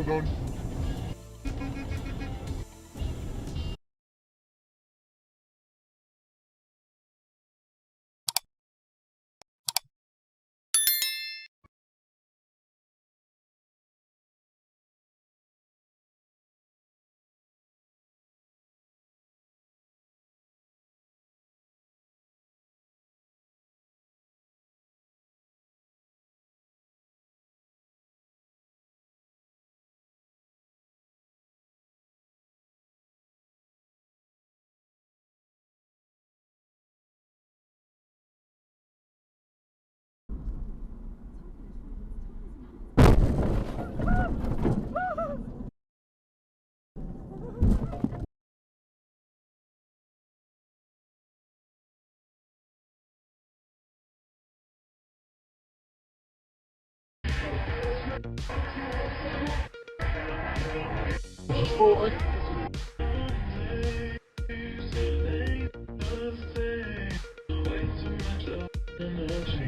done.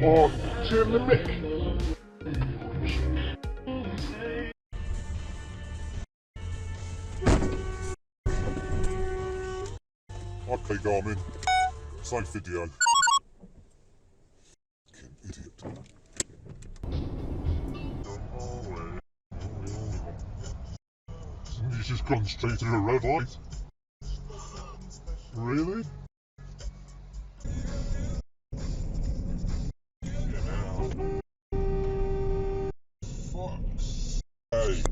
Oh, turn the mic. Okay, Garmin. Save video. Fucking idiot. Somebody's just gone straight through a red light. Really? Fuck's sake.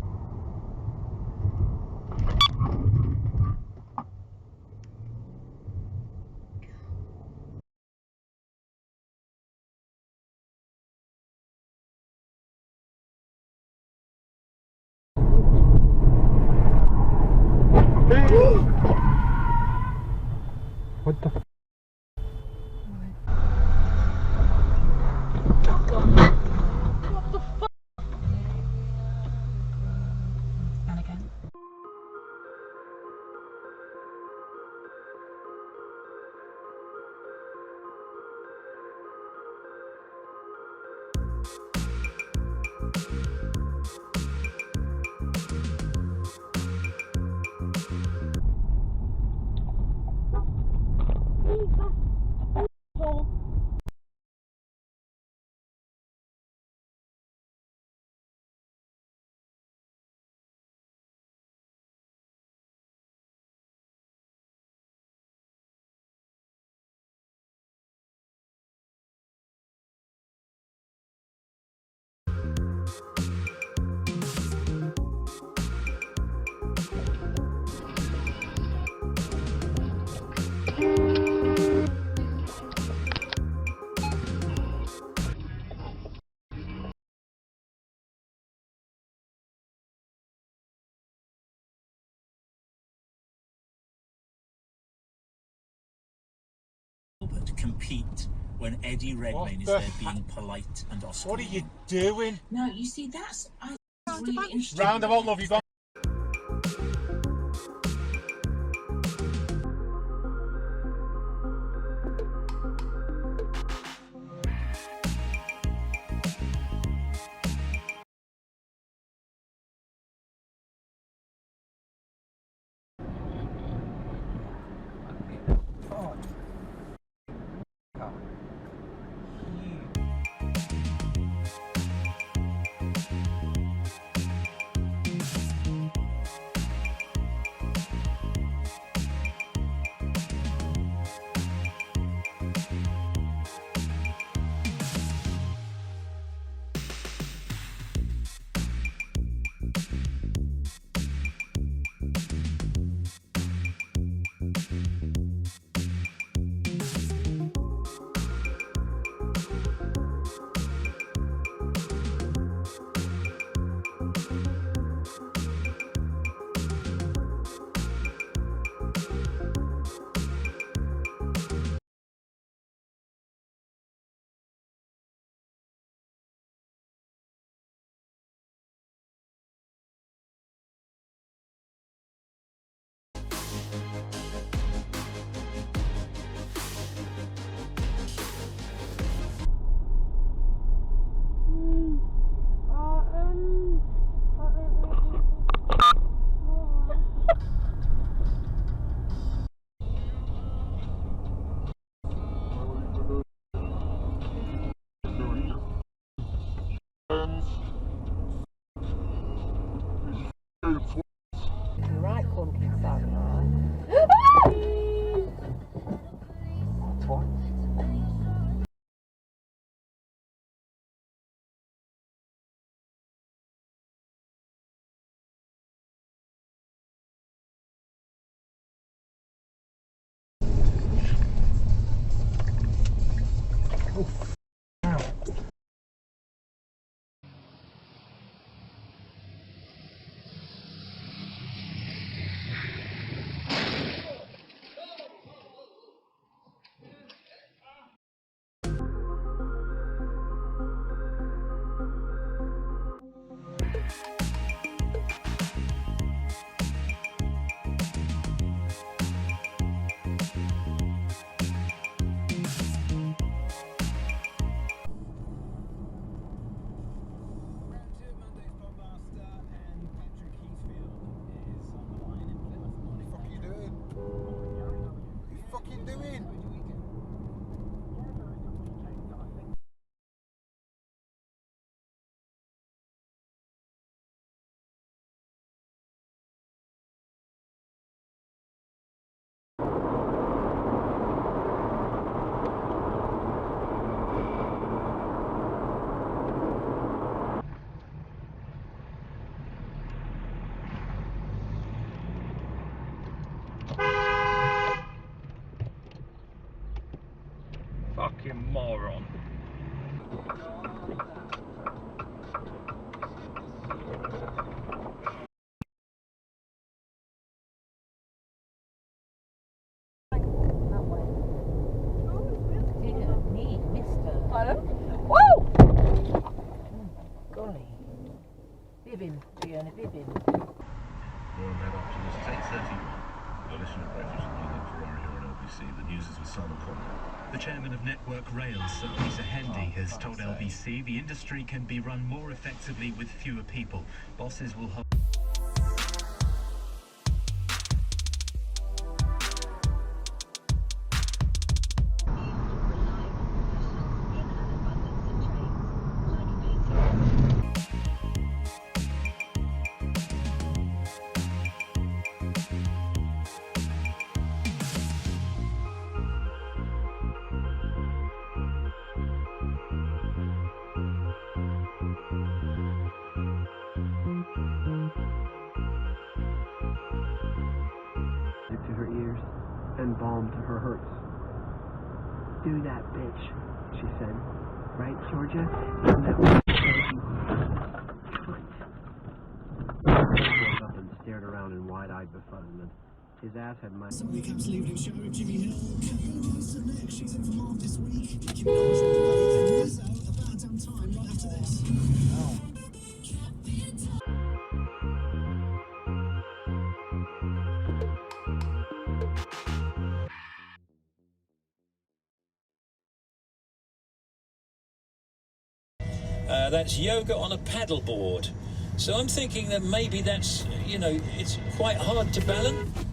What the f? What the fuck? And again. To compete when Eddie Redmayne is there being polite and Oscar. What are you doing? No, you see, that's really interesting. Roundabout, love, you got. Right, funky sound. Fucking moron. Dear me, mister. Pardon? Whoa! Golly. Bibbin, Fiona, bibbin. Warren led up to this. It's 8:31. You're listening to Breakfast with London Ferrari here on LBC. The news is with Simon Conway. The chairman of Network Rail, Sir Peter Hendy, has told LBC the industry can be run more effectively with fewer people. Bosses will hold. To her ears and balm to her hurts. Do that, bitch, she said. Right, Georgia? Isn't that what she said? He woke up and stared around in wide-eyed befuddlement. His ass had my... Recaps evening show with Jimmy Hill. Cameron Dice next. She's in for Mark this week. Jimmy Hill and Lizzo, About Damn Time, right after this. That's yoga on a paddleboard. So I'm thinking that maybe that's, you know, it's quite hard to balance.